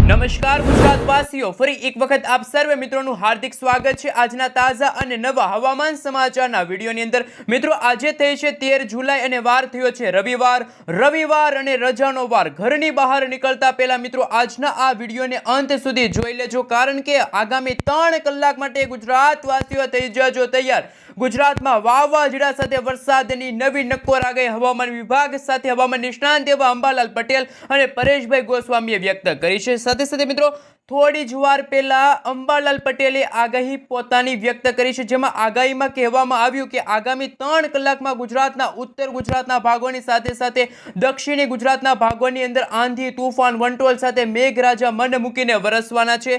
નમસ્કાર ગુજરાતવાસીઓ, ફરી એક વખત આપ સર્વે મિત્રોનું હાર્દિક સ્વાગત છે આજના તાજા અને નવા હવામાન સમાચારના વિડીયોની અંદર। મિત્રો, આજે થઈ છે 13 જુલાઈ અને વાર થયો છે રવિવાર અને રજાનો વાર। ઘરની બહાર નીકળતા પહેલા મિત્રો આજના આ વિડીયોને અંત સુધી જોઈ લેજો, કારણ કે આગામી 3 કલાક માટે ગુજરાતવાસીઓ થઈ જજો તૈયાર। ગુજરાતમાં વાવાઝોડા સાથે વરસાદની નવી નક્કોર આગાહી હવામાન વિભાગ સાથે હવામાન નિષ્ણાંત એવા અંબાલાલ પટેલ અને પરેશભાઈ ગોસ્વામીએ વ્યક્ત કરી છે। સાથે સાથે મિત્રો, થોડી જ વાર પહેલા અંબાલાલ પટેલે આગાહી પોતાની વ્યક્ત કરી છે, જેમાં આગાહીમાં કહેવામાં આવ્યું કે આગામી 3 કલાકમાં ગુજરાતના ઉત્તર ગુજરાતના ભાગોની સાથે સાથે દક્ષિણી ગુજરાતના ભાગોની અંદર આંધી તૂફાન વંટોળ સાથે મેઘરાજા મન મૂકીને વરસવાના છે।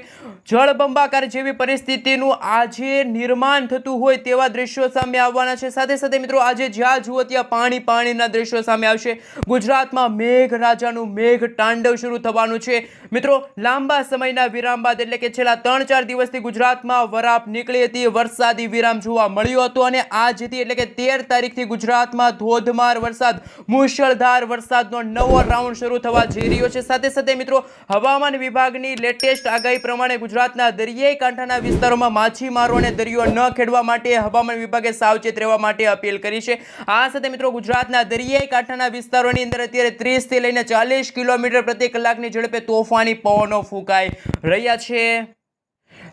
જળબંબાકાર જેવી પરિસ્થિતિનું આજે નિર્માણ થતું હોય તેવા દ્રશ્યો સામે આવવાના છે। સાથે સાથે મિત્રો, આજે જ્યાં જુઓ ત્યાં પાણીના દ્રશ્યો સામે આવશે। ગુજરાતમાં મેઘરાજાનું મેઘ તાંડવ શરૂ થવાનું છે। મિત્રો, લાંબા સમયના વિરામ બાદ એટલે કે છેલ્લા 3-4 દિવસથી ગુજરાતમાં વરાપ નીકળી હતી, વરસાદી વિરામ જોવા મળ્યો હતો અને આજથી એટલે કે 13 તારીખથી ગુજરાતમાં ધોધમાર વરસાદ, મુશળધાર વરસાદનો નવો રાઉન્ડ શરૂ થવા જઈ રહ્યો છે। સાથે સાથે મિત્રો, હવામાન વિભાગની લેટેસ્ટ આગાહી પ્રમાણે ગુજરાતના દરિયાઈ કાંઠાના વિસ્તારોમાં માછીમારોને દરિયો ન ખેડવા માટે હવામાન વિભાગે સાવચેત રહેવા માટે અપીલ કરી છે। આ સાથે મિત્રો, ગુજરાતના દરિયાઈ કાંઠાના વિસ્તારોની અંદર અત્યારે 30 થી લઈને 40 કિલોમીટર પ્રતિ કલાકની ઝડપે તોફાની પવનો ફૂંકાઈ રહ્યા છે।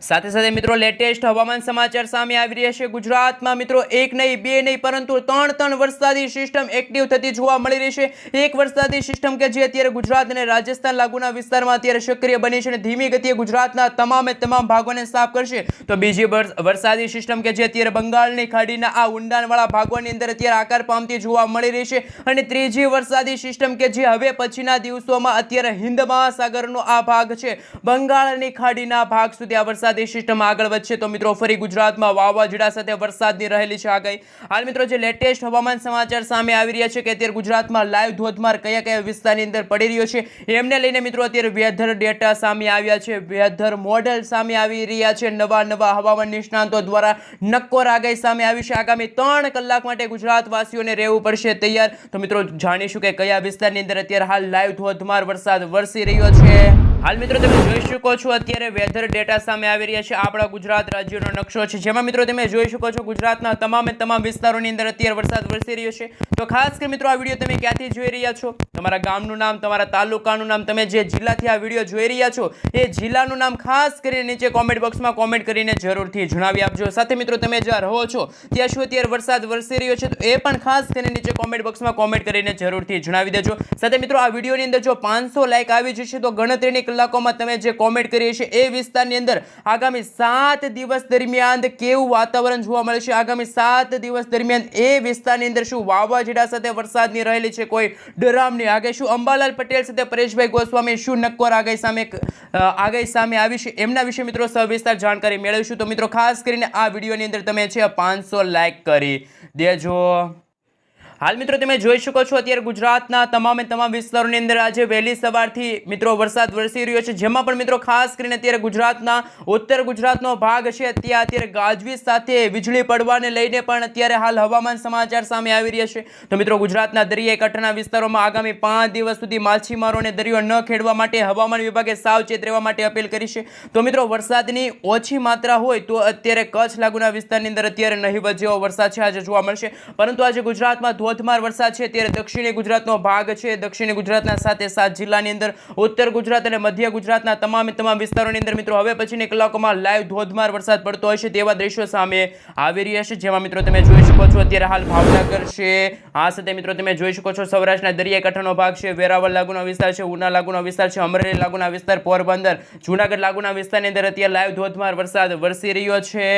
સાથે સાથે મિત્રો, લેટેસ્ટ હવામાન સમાચાર સામે આવી રહ્યા છે। ગુજરાતમાં મિત્રો એક નહીં બે નહીં પરંતુ 3 વરસાદી સિસ્ટમ એક્ટિવ થતી જોવા મળી રહી છે। એક વરસાદી સિસ્ટમ કે જે અત્યારે ગુજરાત અને રાજસ્થાન લાગુના વિસ્તારમાં અત્યારે સક્રિય બની છે અને ધીમી ગતિએ ગુજરાતના તમામ ભાગોને સાફ કરશે, તો બીજી વરસાદી સિસ્ટમ કે જે અત્યારે બંગાળની ખાડીના આ ઊંડાણવાળા ભાગોની અંદર અત્યારે આકાર પામતી જોવા મળી રહી છે અને ત્રીજી વરસાદી સિસ્ટમ કે જે હવે પછીના દિવસોમાં અત્યારે હિન્દ મહાસાગરનો આ ભાગ છે, બંગાળની ખાડીના ભાગ સુધી આ વરસાદી સિસ્ટમ આગળ વધશે, તો મિત્રો ફરી ગુજરાતમાં વાવાઝોડા સાથે વરસાદની રહેલી છે આગાહી। હાલ મિત્રો, જે લેટેસ્ટ હવામાન સમાચાર સામે આવી રહ્યા છે કે અત્યારે ગુજરાતમાં લાઈવ ધોધમાર કયા વિસ્તારની અંદર પડી રહ્યો છે, એમને લઈને મિત્રો અત્યારે વેધર ડેટા સામે આવ્યા છે, વેધર મોડેલ સામે આવી રહ્યા છે, નવા હવામાન નિષ્ણાંતો દ્વારા નક્કોર આગાહી સામે આવી છે। આગામી 3 કલાક માટે ગુજરાતવાસીઓને રહેવું પડશે તૈયાર। તો મિત્રો, જાણીશું કે કયા વિસ્તારની અંદર અત્યારે હાલ લાઈવ ધોધમાર વરસાદ વરસી રહ્યો છે। હાલ મિત્રો, તમે જોઈ શકો છો અત્યારે વેધર ડેટા સામે આવી રહ્યા છે, આપણા ગુજરાત રાજ્યનો નકશો છે, જેમાં મિત્રો તમે જોઈ શકો છો ગુજરાતના તમામ વિસ્તારોની અંદર અત્યારે વરસાદ વરસી રહ્યો છે। તો ખાસ કરી મિત્રો, આ વિડીયો તમે ક્યાંથી જોઈ રહ્યા છો, તમારા ગામનું નામ, તમારા તાલુકાનું નામ, તમે જે જિલ્લાથી આ વિડીયો જોઈ રહ્યા છો એ જિલ્લાનું નામ ખાસ કરીને નીચે કોમેન્ટ બોક્સમાં કોમેન્ટ કરીને જરૂરથી જણાવી આપજો। સાથે મિત્રો, તમે જ્યાં રહો છો ત્યાં શું અત્યારે વરસાદ વરસી રહ્યો છે, તો એ પણ ખાસ કરીને નીચે કોમેન્ટ બોક્સમાં કોમેન્ટ કરીને જરૂરથી જણાવી દેજો। સાથે મિત્રો, આ વિડીયોની અંદર જો 500 લાઈક આવી જશે તો ગણતરીની કલાકોમાં તમે જે કોમેન્ટ કરી છે એ વિસ્તારની અંદર આગામી 7 દિવસ દરમિયાન કેવું વાતાવરણ જોવા મળશે, આગામી 7 દિવસ દરમિયાન એ વિસ્તારની અંદર શું વાવાઝોડા સાથે વરસાદની રહેલી છે કોઈ ડરામની આગાહી, શું અંબાલાલ પટેલ સાથે પરેશભાઈ ગોસ્વામી શું નક્કોર આગાહી સામે આવી છે, એમના વિશે મિત્રો સવિસ્તાર જાણકારી મેળવીશું। તો મિત્રો, ખાસ કરીને આ વિડીયોની અંદર તમે છે 500 લાઈક કરી દેજો। હાલ મિત્રો, તમે જોઈ શકો છો અત્યારે ગુજરાતના તમામ વિસ્તારોની અંદર આજે વહેલી સવારથી મિત્રો વરસાદ વરસી રહ્યો છે, જેમાં પણ મિત્રો ખાસ કરીને અત્યારે ગુજરાતના ઉત્તર ગુજરાતનો ભાગ છે ત્યાં અત્યારે ગાજવીજ સાથે વીજળી પડવાને લઈને પણ અત્યારે હાલ હવામાન સમાચાર સામે આવી રહ્યા છે। તો મિત્રો, ગુજરાતના દરિયાઈ કાંઠાના વિસ્તારોમાં આગામી 5 દિવસ સુધી માછીમારોને દરિયો ન ખેડવા માટે હવામાન વિભાગે સાવચેત રહેવા માટે અપીલ કરી છે। તો મિત્રો, વરસાદની ઓછી માત્રા હોય તો અત્યારે કચ્છ લાગુના વિસ્તારની અંદર અત્યારે નહીવત જેવો વરસાદ છે આજે જોવા મળશે, પરંતુ આજે ગુજરાતમાં ધોધમાર વરસાદ છે ત્યારે દક્ષિણી ગુજરાતનો ભાગ છે, દક્ષિણી ગુજરાતના 7 જિલ્લાની અંદર, ઉત્તર ગુજરાત અને મધ્ય ગુજરાતના તમામ વિસ્તારોની અંદર મિત્રો હવે પછીની કલાકોમાં લાઈવ ધોધમાર વરસાદ પડતો હશે તેવા દ્રશ્યો સામે આવી રહ્યા છે, જેમાં મિત્રો તમે જોઈ શકો છો અત્યારે હાલ ભાવનગર છે, આ સાથે મિત્રો તમે જોઈ શકો છો સૌરાષ્ટ્રના દરિયાઈ કાંઠાનો ભાગ છે, વેરાવળ લાગુનો વિસ્તાર છે, ઉના લાગુનો વિસ્તાર છે, અમરેલી લાગુના વિસ્તાર, પોરબંદર, જૂનાગઢ લાગુના વિસ્તારની અંદર અત્યારે લાઈવ ધોધમાર વરસાદ વરસી રહ્યો છે।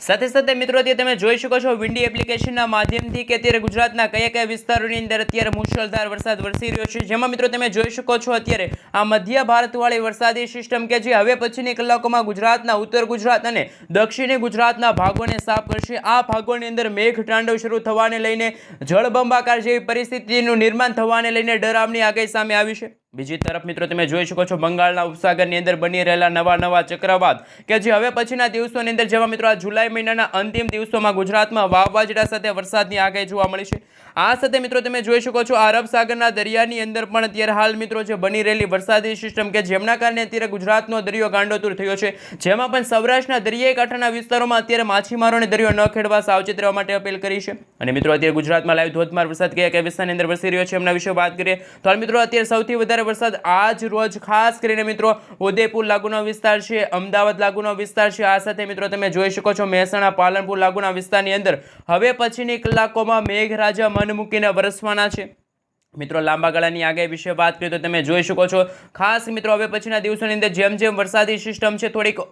સાથે સાથે મિત્રો, અત્યારે તમે જોઈ શકો છો વિન્ડી એપ્લિકેશનના માધ્યમથી કે અત્યારે ગુજરાતના કયા વિસ્તારોની અંદર અત્યારે મુશળધાર વરસાદ વરસી રહ્યો છે, જેમાં મિત્રો તમે જોઈ શકો છો અત્યારે આ મધ્ય ભારતવાળી વરસાદી સિસ્ટમ કે જે હવે પછીની કલાકોમાં ગુજરાતના ઉત્તર ગુજરાત અને દક્ષિણી ગુજરાતના ભાગોને સાફ કરશે। આ ભાગોની અંદર મેઘ તાંડવ શરૂ થવાને લઈને જળબંબાકાર જેવી પરિસ્થિતિનું નિર્માણ થવાને લઈને ડરામની આગાહી સામે આવી છે। બીજી તરફ મિત્રો તમે જોઈ શકો છો બંગાળના ઉપસાગરની અંદર બની રહેલા નવા ચક્રવાત કે જે હવે પછીના દિવસોની અંદર જેમાં મિત્રો આ જુલાઈ મહિનાના અંતિમ દિવસોમાં ગુજરાતમાં વાવાઝોડા સાથે વરસાદની આગાહી જોવા મળી છે. આ સાથે મિત્રો તમે જોઈ શકો છો અરબ સાગરના દરિયાની અંદર પણ અત્યારે હાલ મિત્રો જે બની રહેલી વરસાદી સિસ્ટમ કે જેમના કારણે અત્યારે ગુજરાતનો દરિયો ગાંડોતુર થયો છે, જેમાં પણ સૌરાષ્ટ્રના દરિયાઈ કાંઠાના વિસ્તારોમાં અત્યારે માછીમારોને દરિયો ન ખેડવા સાવચેત રહેવા માટે અપીલ કરી છે. અને મિત્રો અત્યારે ગુજરાતમાં લાઈવ ધોધમાર વરસાદ કયા વિસ્તારની અંદર વરસી રહ્યો છે એમના વિશે વાત કરીએ તો હાલ મિત્રો અત્યારે સૌથી વધારે વરસાદ આજ રોજ ખાસ કરીને મિત્રો ઉદયપુર લાગુનો વિસ્તાર છે, અમદાવાદ લાગુનો વિસ્તાર છે. આ સાથે મિત્રો તમે જોઈ શકો છો મહેસાણા પાલનપુર લાગુના વિસ્તારની અંદર હવે પછીની કલાકોમાં મેઘરાજા મન મૂકીને વરસવાના છે. મિત્રો લાંબા ગાળાની આગાહી વિશે વાત કરીએ તો તમે જોઈ શકો છો ખાસ મિત્રો હવે પછીના દિવસોની અંદર જેમ જેમ વરસાદી સિસ્ટમ છે થોડીક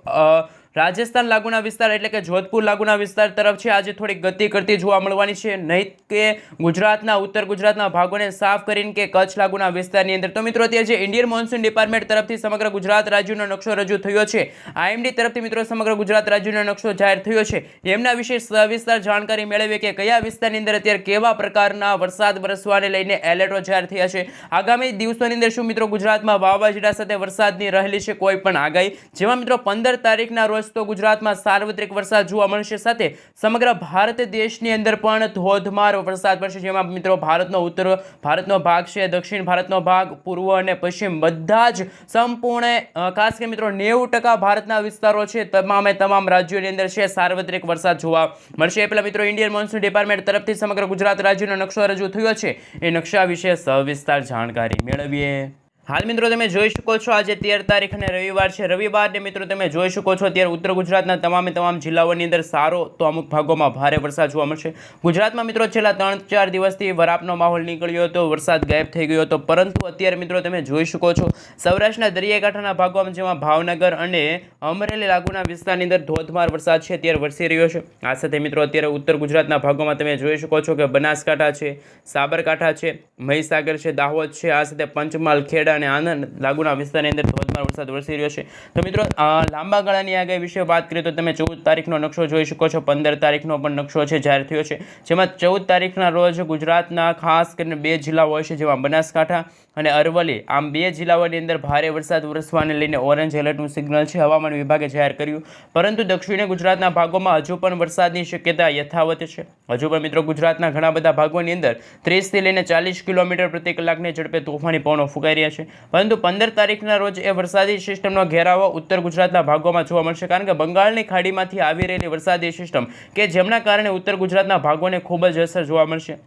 રાજસ્થાન લાગુના વિસ્તાર એટલે કે જોધપુર લાગુના વિસ્તાર તરફ છે આજે થોડીક ગતિ કરતી જોવા મળવાની છે, નહીં કે ગુજરાતના ઉત્તર ગુજરાતના ભાગોને સાફ કરીને કે કચ્છ લાગુના વિસ્તારની અંદર. તો મિત્રો અત્યારે જે ઇન્ડિયન મોન્સૂન ડિપાર્ટમેન્ટ તરફથી સમગ્ર ગુજરાત રાજ્યનો નકશો રજૂ થયો છે, આઈએમડી તરફથી મિત્રો સમગ્ર ગુજરાત રાજ્યનો નકશો જાહેર થયો છે, એમના વિશે સવિસ્તાર જાણકારી મેળવીએ કે કયા વિસ્તારની અંદર અત્યારે કેવા પ્રકારના વરસાદ વરસવાને લઈને એલર્ટો જાહેર થયા છે. આગામી દિવસોની અંદર શું મિત્રો ગુજરાતમાં વાવાઝોડા સાથે વરસાદની રહેલી છે કોઈ પણ આગાહી, જેમાં મિત્રો 15 તારીખના રોજ તો ગુજરાતમાં સાર્વત્રિક વરસાદ જોવા મળશે, સાથે સમગ્ર ભારત દેશની અંદર પણ ધોધમાર વરસાદ પડશે, જેમાં મિત્રો ભારતનો ઉત્તર ભારતનો ભાગ છે, દક્ષિણ ભારતનો ભાગ, પૂર્વ અને પશ્ચિમ બધા જ સંપૂર્ણ ખાસ કે મિત્રો 90% ભારતના વિસ્તારો છે તમામ રાજ્યોની અંદર છે સાર્વત્રિક વરસાદ જોવા મળશે. એ પહેલા મિત્રો ઇન્ડિયન મોન્સૂન ડિપાર્ટમેન્ટ તરફથી સમગ્ર ગુજરાત રાજ્યનો નકશો રજૂ થયો છે, એ નકશા વિશે સવિસ્તાર જાણકારી મેળવીએ. હાલ મિત્રો તમે જોઈ શકો છો આજે 13 તારીખ અને રવિવાર છે. રવિવારને મિત્રો તમે જોઈ શકો છો અત્યારે ઉત્તર ગુજરાતના તમામ જિલ્લાઓની અંદર સારો તો અમુક ભાગોમાં ભારે વરસાદ જોવા મળશે. ગુજરાતમાં મિત્રો છેલ્લા 3-4 દિવસથી વરાપનો માહોલ નીકળ્યો હતો, વરસાદ ગાયબ થઈ ગયો હતો, પરંતુ અત્યારે મિત્રો તમે જોઈ શકો છો સૌરાષ્ટ્રના દરિયાકાંઠાના ભાગોમાં જેમાં ભાવનગર અને અમરેલી લાગુના વિસ્તારની અંદર ધોધમાર વરસાદ છે અત્યારે વરસી રહ્યો છે. આ સાથે મિત્રો અત્યારે ઉત્તર ગુજરાતના ભાગોમાં તમે જોઈ શકો છો કે બનાસકાંઠા છે, સાબરકાંઠા છે, મહીસાગર છે, દાહોદ છે, આ સાથે પંચમહાલ, ખેડા અને આનંદ લાગુના વિસ્તારની અંદર ધોધમાર વરસાદ વરસી રહ્યો છે. તો મિત્રો લાંબા ગાળાની આગાહી વિશે વાત કરીએ તો તમે 14 તારીખનો નકશો જોઈ શકો છો, 15 તારીખનો પણ નકશો છે જાહેર થયો છે, જેમાં 14 તારીખના રોજ ગુજરાતના ખાસ કરીને 2 જિલ્લાઓ હોય છે, જેમાં બનાસકાંઠા અને અરવલ્લી, આમ 2 જિલ્લાઓની અંદર ભારે વરસાદ વરસવાને લઈને ઓરેન્જ એલર્ટનું સિગ્નલ છે હવામાન વિભાગે જાહેર કર્યું, પરંતુ દક્ષિણ ગુજરાતના ભાગોમાં હજુ પણ વરસાદની શક્યતા યથાવત છે. હજુ પણ મિત્રો ગુજરાતના ઘણા બધા ભાગોની અંદર 30 થી લઈને 40 કિલોમીટર પ્રતિ કલાકની ઝડપે તોફાની પવનો ફૂંકાઈ રહ્યા છે, પરંતુ 15 તારીખના રોજ એ વરસાદી સિસ્ટમનો ઘેરાવો ઉત્તર ગુજરાતના ભાગોમાં જોવા મળશે, કારણ કે બંગાળની ખાડીમાંથી આવી રહેલી વરસાદી સિસ્ટમ કે જેમના કારણે ઉત્તર ગુજરાતના ભાગોને ખૂબ જ અસર જોવા મળશે.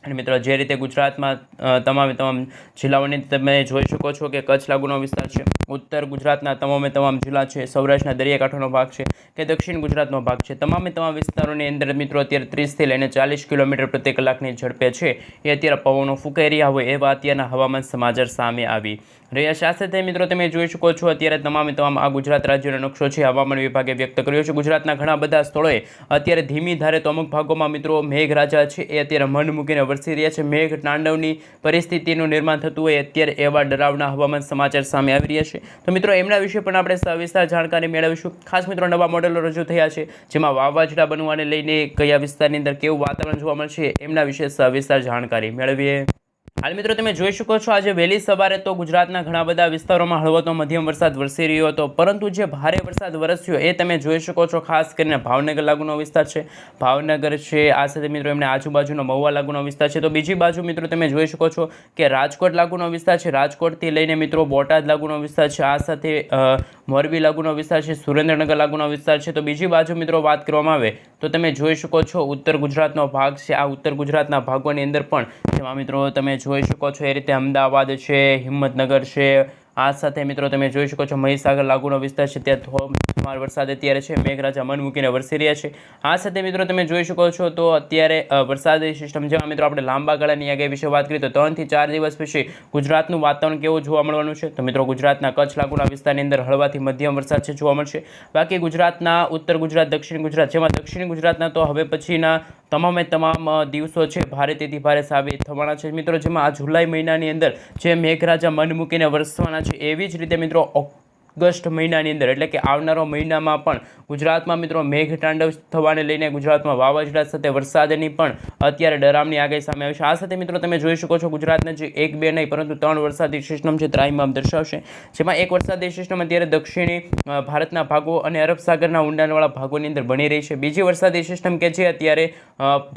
અને મિત્રો જે રીતે ગુજરાતમાં તમામ જિલ્લાઓની તમે જોઈ શકો છો કે કચ્છ લાગુનો વિસ્તાર છે, ઉત્તર ગુજરાતના તમામ જિલ્લા છે, સૌરાષ્ટ્રના દરિયાકાંઠાનો ભાગ છે કે દક્ષિણ ગુજરાતનો ભાગ છે, તમામ વિસ્તારોની અંદર મિત્રો અત્યારે 30 થી લઈને 40 કિલોમીટર પ્રતિ કલાકની ઝડપે છે એ અત્યારે પવનો ફૂંકાઈ રહ્યા હોય એવા અત્યારના હવામાન સમાચાર સામે આવી રહ્યા છે. આ સાથે મિત્રો તમે જોઈ શકો છો અત્યારે તમામ આ ગુજરાત રાજ્યનો નકશો છે હવામાન વિભાગે વ્યક્ત કર્યો છે. ગુજરાતના ઘણા બધા સ્થળોએ અત્યારે ધીમી ધારે તો અમુક ભાગોમાં મિત્રો મેઘરાજા છે એ અત્યારે મન મૂકીને વરસી રહ્યા છે. મેઘ તાંડવની પરિસ્થિતિનું નિર્માણ થતું હોય અત્યારે એવા ડરાવના હવામાન સમાચાર સામે આવી રહ્યા છે. તો મિત્રો એમના વિશે પણ આપણે સવિસ્તાર જાણકારી મેળવીશું. ખાસ મિત્રો નવા મોડેલો રજૂ થયા છે, જેમાં વાવાઝોડા બનવાને લઈને કયા વિસ્તારની અંદર કેવું વાતાવરણ જોવા મળશે એમના વિશે સવિસ્તાર જાણકારી મેળવીએ. હાલ મિત્રો તમે જોઈ શકો છો આજે વહેલી સવારે તો ગુજરાતના ઘણા બધા વિસ્તારોમાં હળવો તો મધ્યમ વરસાદ વરસી રહ્યો હતો, પરંતુ જે ભારે વરસાદ વરસ્યો એ તમે જોઈ શકો છો ખાસ કરીને ભાવનગર લાગુનો વિસ્તાર છે, ભાવનગર છે, આ સાથે મિત્રો એમને આજુબાજુનો મહુવા લાગુનો વિસ્તાર છે. તો બીજી બાજુ મિત્રો તમે જોઈ શકો છો કે રાજકોટ લાગુનો વિસ્તાર છે, રાજકોટથી લઈને મિત્રો બોટાદ લાગુનો વિસ્તાર છે, આ સાથે મોરબી લાગુનો વિસ્તાર છે, સુરેન્દ્રનગર લાગુનો વિસ્તાર છે. તો બીજી બાજુ મિત્રો વાત કરવામાં આવે તો તમે જોઈ શકો છો ઉત્તર ગુજરાતનો ભાગ છે, આ ઉત્તર ગુજરાતના ભાગોની અંદર પણ જેમાં મિત્રો તમે જોઈ શકો છો એ રીતે અમદાવાદ છે, હિંમતનગર છે, આ સાથે મિત્રો તમે જોઈ શકો છો મહીસાગર લાગુનો વિસ્તાર છે, ત્યાં ધોધમાર વરસાદ અત્યારે છે, મેઘરાજા મન મૂકીને વરસી રહ્યા છે. આ સાથે મિત્રો તમે જોઈ શકો છો તો અત્યારે વરસાદી સિસ્ટમ જેમાં મિત્રો આપણે લાંબા ગાળાની આગાહી વિશે વાત કરીએ તો 3 થી 4 દિવસ પછી ગુજરાતનું વાતાવરણ કેવું જોવા મળવાનું છે. તો મિત્રો ગુજરાતના કચ્છ લાગુના વિસ્તારની અંદર હળવાથી મધ્યમ વરસાદ છે જોવા મળશે. બાકી ગુજરાતના ઉત્તર ગુજરાત, દક્ષિણ ગુજરાત, જેમાં દક્ષિણ ગુજરાતના તો હવે પછીના તમામ દિવસો છે ભારેથી ભારે સાબિત થવાના છે મિત્રો, જેમાં આ જુલાઈ મહિનાની અંદર જે મેઘરાજા મન મૂકીને વરસવાના છે એવી જ રીતે મિત્રો ઓગસ્ટ મહિનાની અંદર એટલે કે આવનારો મહિનામાં પણ ગુજરાતમાં મિત્રો મેઘતાંડવ થવાને લઈને ગુજરાતમાં વાવાઝોડા સાથે વરસાદની પણ અત્યારે ડરામણી આગાહી સામે આવી છે। આ સાથે મિત્રો તમે જોઈ શકો છો ગુજરાતના જે 1-2 નહીં પરંતુ 3 વરસાદી સિસ્ટમ છે ત્રાહિમામ દર્શાવશે, જેમાં એક વરસાદી સિસ્ટમ અત્યારે દક્ષિણી ભારતના ભાગો અને અરબ સાગરના ઊંડાણવાળા ભાગોની અંદર બની રહી છે। બીજી વરસાદી સિસ્ટમ કે જે અત્યારે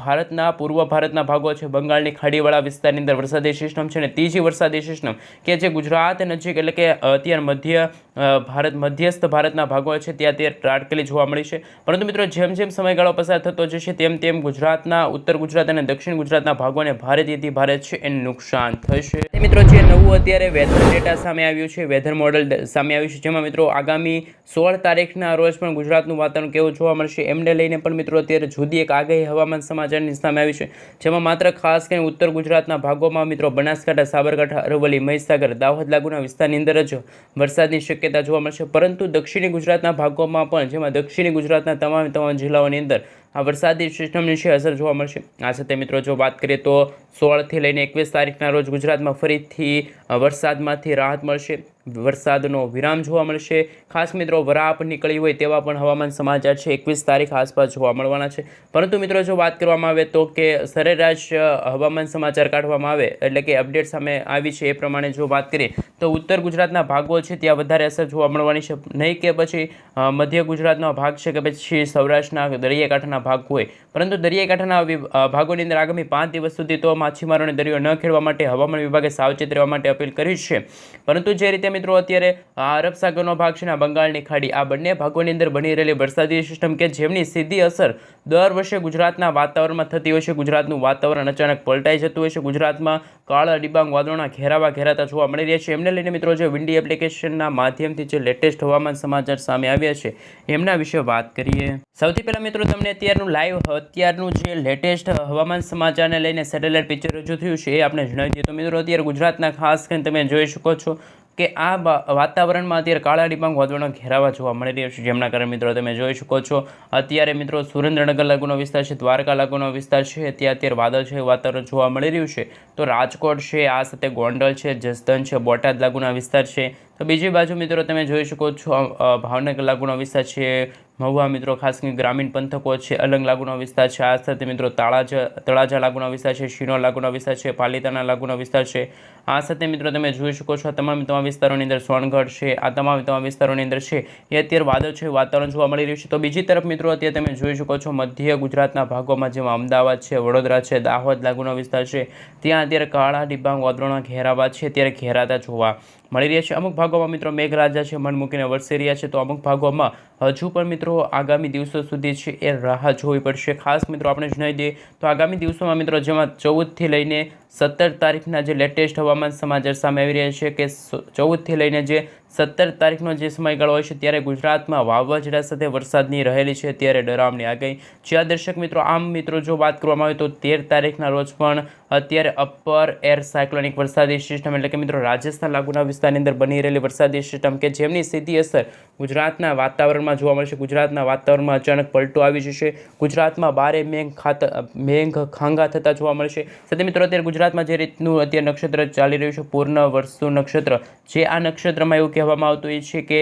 ભારતના પૂર્વ ભારતના ભાગો છે બંગાળની ખાડીવાળા વિસ્તારની અંદર વરસાદી સિસ્ટમ છે, અને ત્રીજી વરસાદી સિસ્ટમ કે જે ગુજરાત નજીક એટલે કે અત્યારે મધ્યસ્થ ભારતના ભાગો છે ત્યાં તે ત્રાટકેલી જોવા મળી છે। પરંતુ મિત્રો જેમ જેમ સમયગાળો પસાર થતો જશે તેમ તેમ ગુજરાતના ઉત્તર ગુજરાત અને દક્ષિણ ગુજરાતના ભાગોને ભારેથી ભારે છે એને નુકસાન થશે। મિત્રો જે નવું અત્યારે વેધર ડેટા સામે આવ્યું છે, વેધર મોડલ સામે આવ્યું છે, જેમાં મિત્રો આગામી 16 તારીખના રોજ પણ ગુજરાતનું વાતાવરણ કેવું જોવા મળશે એમને લઈને પણ મિત્રો અત્યારે જુદી એક આગાહી હવામાન સમાચારની સામે આવી છે, જેમાં માત્ર ખાસ કરીને ઉત્તર ગુજરાતના ભાગોમાં મિત્રો બનાસકાંઠા, સાબરકાંઠા, અરવલ્લી, મહીસાગર, દાહોદ લાગુના વિસ્તારની અંદર જ વરસાદની શક્યતા જોવા મળશે। પરંતુ દક્ષિણી ગુજરાતના ભાગોમાં પણ, જેમાં દક્ષિણી ગુજરાતના તમામ જિલ્લાઓની અંદર આ વરસાદી સિસ્ટમની છે અસર જોવા મળશે। આ સાથે મિત્રો જો વાત કરીએ તો 16 થી લઈને 21 તારીખના રોજ ગુજરાતમાં ફરીથી વરસાદમાંથી રાહત મળશે, વરસાદનો વિરામ જોવા મળશે। ખાસ મિત્રો વરાપ નીકળી હોય તેવા પણ હવામાન સમાચાર છે 21 તારીખ આસપાસ જોવા મળવાના છે। પરંતુ મિત્રો જો વાત કરવામાં આવે તો કે સરેરાશ હવામાન સમાચાર કાઢવામાં આવે એટલે કે અપડેટ સામે આવી છે એ પ્રમાણે જો વાત કરીએ તો ઉત્તર ગુજરાતના ભાગો છે ત્યાં વધારે અસર જોવા મળવાની છે, નહીં કે પછી મધ્ય ગુજરાતનો ભાગ છે કે પછી સૌરાષ્ટ્રના દરિયાકાંઠાના ભાગ હોય। પરંતુ દરિયાકાંઠાના ભાગોની અંદર આગામી 5 દિવસ સુધી તો માછીમારોને દરિયો ન ખેડવા માટે હવામાન વિભાગે સાવચેત રહેવા માટે અપીલ કરી છે। પરંતુ જે રીતે મિત્રો અત્યારે અરબ સાગરનો ભાગ છે ને બંગાળની ખાડી, આ બંને ભાગોની અંદર બની રહેલી વરસાદી સિસ્ટમ કે જેમની સીધી અસર દર વર્ષે ગુજરાતના વાતાવરણમાં થતી હોય છે, ગુજરાતનું વાતાવરણ અચાનક પલટાઈ જતું હોય છે, ગુજરાતમાં કાળા ડિબાંગ વાદળોના ઘેરાતા જોવા મળી રહ્યા છે, એમને લઈને મિત્રો જે વિન્ડી એપ્લિકેશનના માધ્યમથી જે લેટેસ્ટ હવામાન સમાચાર સામે આવ્યા છે એમના વિશે વાત કરીએ। સૌથી પહેલાં મિત્રો તમને અત્યારનું જે લેટેસ્ટ હવામાન સમાચારને લઈને સેટેલાઇટ પિક્ચર રજૂ થયું છે એ આપણે જણાવી દઈએ તો મિત્રો અત્યારે ગુજરાતના ખાસ કરીને તમે જોઈ શકો છો કે આ વાતાવરણમાં અત્યારે કાળા ડિબાંગ વાદળોના ઘેરાવા જોવા મળી રહ્યા છે, જેમના કારણે મિત્રો તમે જોઈ શકો છો અત્યારે મિત્રો સુરેન્દ્રનગર લાગુનો વિસ્તાર છે, દ્વારકા લાગુનો વિસ્તાર છે ત્યાં અત્યારે વાદળ છે વાતાવરણ જોવા મળી રહ્યું છે। તો રાજકોટ છે, આ સાથે ગોંડલ છે, જસદણ છે, બોટાદ લાગુના વિસ્તાર છે। તો બીજી બાજુ મિત્રો તમે જોઈ શકો છો ભાવનગર લાગુનો વિસ્તાર છે, મહુવા મિત્રો ખાસ કરીને ગ્રામીણ પંથકો છે, અલંગ લાગુનો વિસ્તાર છે, આ સાથે મિત્રો તળાજા લાગુનો વિસ્તાર છે, શિનોર લાગુનો વિસ્તાર છે, પાલિતાણા લાગુનો વિસ્તાર છે, આ સાથે મિત્રો તમે જોઈ શકો છો તમામ વિસ્તારોની અંદર સોનગઢ છે, આ તમામ વિસ્તારોની અંદર છે એ અત્યારે વાદળ છે વાતાવરણ જોવા મળી રહ્યું છે। તો બીજી તરફ મિત્રો અત્યારે તમે જોઈ શકો છો મધ્ય ગુજરાતના ભાગોમાં જેમાં અમદાવાદ છે, વડોદરા છે, દાહોદ લાગુનો વિસ્તાર છે ત્યાં અત્યારે કાળા ડિબાંગ વાદળોના ઘેરાવા છે ત્યારે ઘેરાતા જોવા મળી રહ્યા છે। અમુક ભાગોમાં મિત્રો મેઘરાજા છે મન મૂકીને વરસી રહ્યા છે, તો અમુક ભાગોમાં હજુ પણ મિત્રો આગામી દિવસો સુધી છે એ રાહ જોવી પડશે। ખાસ મિત્રો આપણે જણાવી દઈએ તો આગામી દિવસોમાં મિત્રો જેમાં 14 થી લઈને 17 તારીખના જે લેટેસ્ટ હવામાન સમાચાર સામે આવી રહ્યા છે કે 14 થી લઈને જે 17 તારીખનો જે સમયગાળો હોય છે ત્યારે ગુજરાતમાં વાવાઝોડા સાથે વરસાદની રહેલી છે ત્યારે ડરામણી આગાહી। જ્યાં દર્શક મિત્રો આમ મિત્રો જો વાત કરવામાં આવે તો 13 તારીખના રોજ પણ અત્યારે અપર એર સાયક્લોનિક વરસાદી સિસ્ટમ એટલે કે મિત્રો રાજસ્થાન લાગુના વિસ્તારની અંદર બની રહેલી વરસાદી સિસ્ટમ કે જેમની સીધી અસર ગુજરાતના વાતાવરણમાં જોવા મળશે, ગુજરાતના વાતાવરણમાં અચાનક પલટો આવી જશે, ગુજરાતમાં બારે મેઘ ખાંગા થતા જોવા મળશે। સાથે મિત્રો અત્યારે ગુજરાતમાં જે રીતનું અત્યારે નક્ષત્ર ચાલી રહ્યું છે પૂર્ણ વર્ષુ નક્ષત્ર, જે આ નક્ષત્રમાં એવું કહેવામાં આવતું હોય છે કે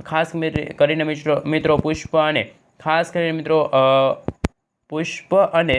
ખાસ કરીને મિત્રો પુષ્પ અને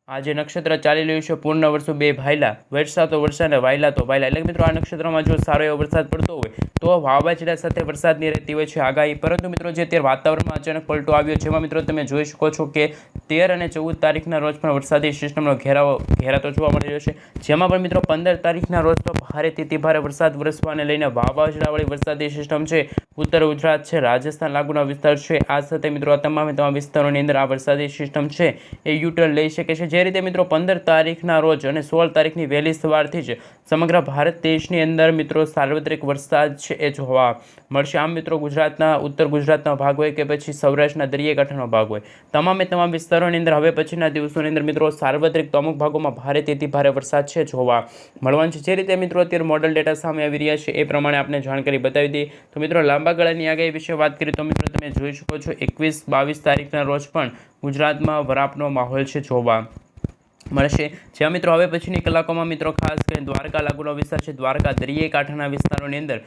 આ જે નક્ષત્ર ચાલી રહ્યું છે પૂર્ણ વર્ષુ બે ભાયલા, વર્ષા તો વર્ષા ને વાયલા તો વાયલા, એટલે મિત્રો આ નક્ષત્રમાં જો સારો એવો વરસાદ પડતો હોય તો વાવાઝોડા સાથે વરસાદની રહેતી હોય છે આગાહી। પરંતુ મિત્રો જે અત્યારે વાતાવરણમાં અચાનક પલટો આવ્યો જેમાં મિત્રો તમે જોઈ શકો છો કે 13 અને 14 તારીખના રોજ પણ વરસાદી સિસ્ટમનો ઘેરાતો જોવા મળી રહ્યો છે, જેમાં પણ મિત્રો 15 તારીખના રોજ તો ભારેથી ભારે વરસાદ વરસવાને લઈને વાવાઝોડાવાળી વરસાદી સિસ્ટમ છે ઉત્તર ગુજરાત છે, રાજસ્થાન લાગુના વિસ્તાર છે, આ સાથે મિત્રો આ તમામ વિસ્તારોની અંદર આ વરસાદી સિસ્ટમ છે એ યુટર્ન લઈ શકે છે। જે રીતે મિત્રો 15 તારીખના રોજ અને 16 તારીખની વહેલી સવારથી જ સમગ્ર ભારત દેશની અંદર મિત્રો સાર્વત્રિક વરસાદ છે એ જોવા મળશે। આમ મિત્રો ગુજરાતના ઉત્તર ગુજરાતનો ભાગ હોય કે પછી સૌરાષ્ટ્રના દરિયાકાંઠાનો ભાગ હોય તમામ વિસ્તારોની અંદર હવે પછીના દિવસોની અંદર મિત્રો સાર્વત્રિક તો અમુક ભાગોમાં ભારેથી ભારે વરસાદ છે જોવા મળવાનું છે। જે રીતે મિત્રો અત્યારે મોડલ ડેટા સામે આવી રહ્યા છે એ પ્રમાણે આપણે જાણકારી બતાવી દઈએ તો મિત્રો લાંબા ગાળાની આગાહી વિશે વાત કરીએ તો મિત્રો તમે જોઈ શકો છો 21-22 તારીખના રોજ પણ ગુજરાતમાં વરાપનો માહોલ છે જોવા મળશે। જ્યાં મિત્રો હવે પછીની કલાકોમાં મિત્રો ખાસ કરીને દ્વારકા લાગુનો વિસ્તાર છે, દ્વારકા દરિયાઈ કાંઠાના વિસ્તારોની અંદર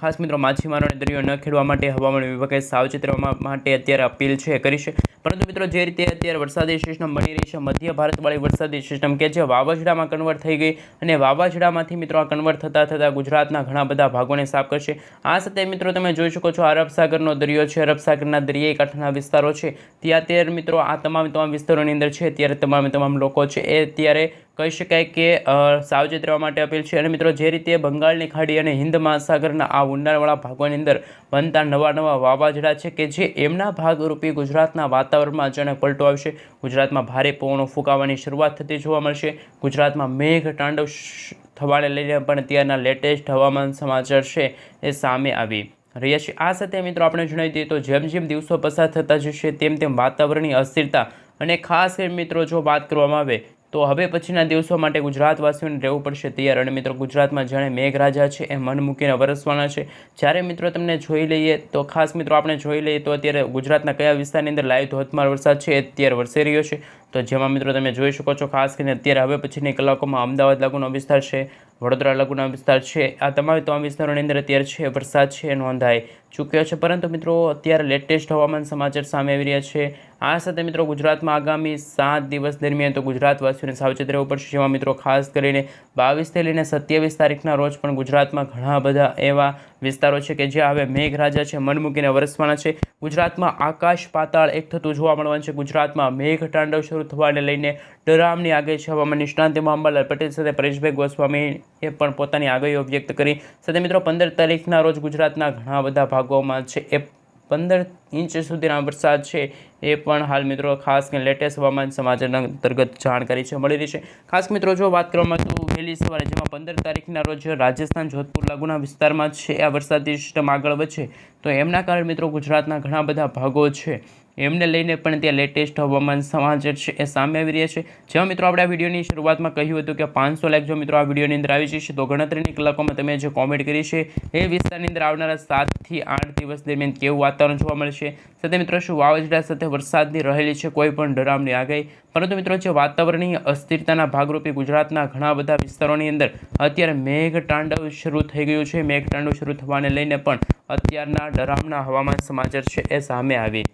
ખાસ મિત્રો માછીમારોને દરિયો ન ખેડવા માટે હવામાન વિભાગે સાવચેત રહેવા માટે અત્યારે અપીલ છે કરી છે। પરંતુ મિત્રો જે રીતે અત્યારે વરસાદી સિસ્ટમ બની રહી છે, મધ્ય ભારતવાળી વરસાદી સિસ્ટમ કે જે વાવાઝોડામાં કન્વર્ટ થઈ ગઈ અને વાવાઝોડામાંથી મિત્રો આ કન્વર્ટ થતાં ગુજરાતના ઘણા બધા ભાગોને સાફ કરશે। આ સાથે મિત્રો તમે જોઈ શકો છો અરબ સાગરનો દરિયો છે, અરબ સાગરના દરિયાઈ કાંઠાના વિસ્તારો છે, ત્યાં અત્યારે મિત્રો આ તમામ વિસ્તારોની અંદર છે ત્યારે તમામ લોકો છે એ અત્યારે કહી શકાય કે સાવચેત રહેવા માટે અપીલ છે। અને મિત્રો જે રીતે બંગાળની ખાડી અને હિન્દ મહાસાગરના આ ઊંડાણવાળા ભાગોની અંદર બનતા નવા વાવાઝોડા છે કે જે એમના ભાગરૂપે ગુજરાતના વાતાવરણમાં અચાનક પલટો આવશે, ગુજરાતમાં ભારે પવનો ફૂંકાવાની શરૂઆત થતી જોવા મળશે, ગુજરાતમાં મેઘ તાંડવ થવાને લઈને પણ અત્યારના લેટેસ્ટ હવામાન સમાચાર છે એ સામે આવી રહ્યા છે। આ સાથે મિત્રો આપણે જણાવી દઈએ તો જેમ દિવસો પસાર થતા જશે તેમ વાતાવરણની અસ્થિરતા અને ખાસ કરીને મિત્રો જો વાત કરવામાં આવે તો હવે પછીના દિવસો માટે ગુજરાતવાસીઓને રહેવું પડશે તૈયાર। અને મિત્રો ગુજરાતમાં જાણે મેઘરાજા છે એ મન મૂકીને વરસવાના છે। જ્યારે મિત્રો તમને જોઈ લઈએ તો ખાસ મિત્રો આપણે જોઈ લઈએ તો અત્યારે ગુજરાતના કયા વિસ્તારની અંદર લાઈવ ધોધમાર વરસાદ છે અત્યારે વરસી રહ્યો છે, તો જેમાં મિત્રો તમે જોઈ શકો છો ખાસ કરીને અત્યારે હવે પછીની કલાકોમાં અમદાવાદ લાગુનો વિસ્તાર છે, વડોદરા લાગુના વિસ્તાર છે, આ તમામ વિસ્તારોની અંદર અત્યારે છે વરસાદ છે નોંધાઈ ચૂક્યો છે। પરંતુ મિત્રો અત્યારે લેટેસ્ટ હવામાન સમાચાર સામે આવી રહ્યા છે। આ સાથે મિત્રો ગુજરાતમાં આગામી 7 દિવસ દરમિયાન તો ગુજરાતવાસીઓને સાવચેત રહેવું પડશે, જેમાં મિત્રો ખાસ કરીને 22થી લઈને 27 તારીખના રોજ પણ ગુજરાતમાં ઘણા બધા એવા વિસ્તારો છે કે જ્યાં હવે મેઘરાજા છે મન મૂકીને વરસવાના છે। ગુજરાતમાં આકાશ પાતાળ એક થતું જોવા મળવાનું છે, ગુજરાતમાં મેઘ તાંડવ શરૂ થવાને લઈને ડરામની આગાહી છે। હવામાન નિષ્ણાંત એમાં અંબાલાલ પટેલ સાથે પરેશભાઈ ગોસ્વામીએ પણ પોતાની આગાહીઓ વ્યક્ત કરી। સાથે મિત્રો 15 તારીખના રોજ ગુજરાતના ઘણા બધા ભાગોમાં છે એ 15 ઇંચ સુધીના વરસાદ છે એ પણ હાલ મિત્રો ખાસ કરીને લેટેસ્ટ હવામાન સમાચારના અંતર્ગત જાણકારી છે મળી રહી છે। ખાસ મિત્રો જો વાત કરવામાં તો વહેલી સવારે જેમાં 15 તારીખના રોજ રાજસ્થાન જોધપુર લાગુના વિસ્તારમાં છે આ વરસાદી સિસ્ટમ આગળ વધશે, તો એમના કારણે મિત્રો ગુજરાતના ઘણા બધા ભાગો છે એમને લઈને પણ ત્યાં લેટેસ્ટ હવામાન સમાચાર છે એ સામે આવી રહ્યા છે। જેમાં મિત્રો આપણે આ વિડીયોની શરૂઆતમાં કહ્યું હતું કે 500 લાઈક જો મિત્રો આ વિડીયોની અંદર આવી જશે તો ગણતરીની કલાકોમાં તમે જે કોમેન્ટ કરી છે એ વિસ્તારની અંદર આવનારા 7 થી 8 દિવસ દરમિયાન કેવું વાતાવરણ જોવા મળશે, સાથે મિત્રો શું વાવાઝોડા સાથે વરસાદની રહેલી છે કોઈ પણ ડરામની આગાહી। પરંતુ મિત્રો જે વાતાવરણીય અસ્થિરતાના ભાગરૂપે ગુજરાતના ઘણા બધા વિસ્તારોની અંદર અત્યારે મેઘ તાંડવ શરૂ થઈ ગયું છે, મેઘ તાંડવ શરૂ થવાને લઈને પણ અત્યારના ડરામના હવામાન સમાચાર છે એ સામે આવી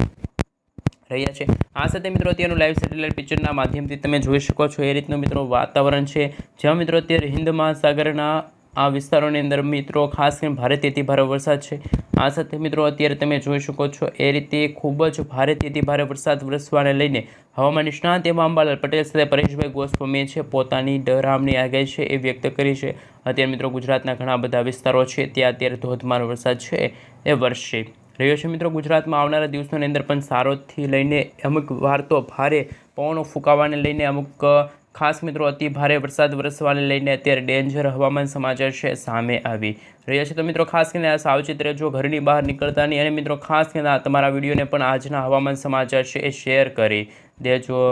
રહ્યા છે। આ સાથે મિત્રો અત્યારનું લાઈવ સેટેલાઇટ પિક્ચરના માધ્યમથી તમે જોઈ શકો છો એ રીતનું મિત્રો વાતાવરણ છે, જેમાં મિત્રો અત્યારે હિન્દ મહાસાગરના આ વિસ્તારોની અંદર મિત્રો ખાસ કરીને ભારેથી અતિ ભારે વરસાદ છે। આ સાથે મિત્રો અત્યારે તમે જોઈ શકો છો એ રીતે ખૂબ જ ભારેથી અતિ ભારે વરસાદ વરસવાને લઈને હવામાન નિષ્ણાંત એવા અંબાલાલ પટેલ સાથે પરેશભાઈ ગોસ્વામીએ છે પોતાની ડરામની આગાહી છે એ વ્યક્ત કરી છે। અત્યારે મિત્રો ગુજરાતના ઘણા બધા વિસ્તારો છે ત્યાં અત્યારે ધોધમાર વરસાદ છે એ વરસશે રહ્યો છે। મિત્રો ગુજરાતમાં આવનારા દિવસોની અંદર પણ સારોથી લઈને અમુક વાર તો ભારે પવનો ફૂંકાવાને લઈને અમુક ખાસ મિત્રો અતિ ભારે વરસાદ વરસવાને લઈને અત્યારે ડેન્જર હવામાન સમાચાર છે સામે આવી રહ્યા છે। તો મિત્રો ખાસ કરીને આ સાવચેત રહેજો, ઘરની બહાર નીકળતા નહીં, અને મિત્રો ખાસ કરીને તમારા વિડીયોને પણ આજના હવામાન સમાચાર છે એ શેર કરી દેજો।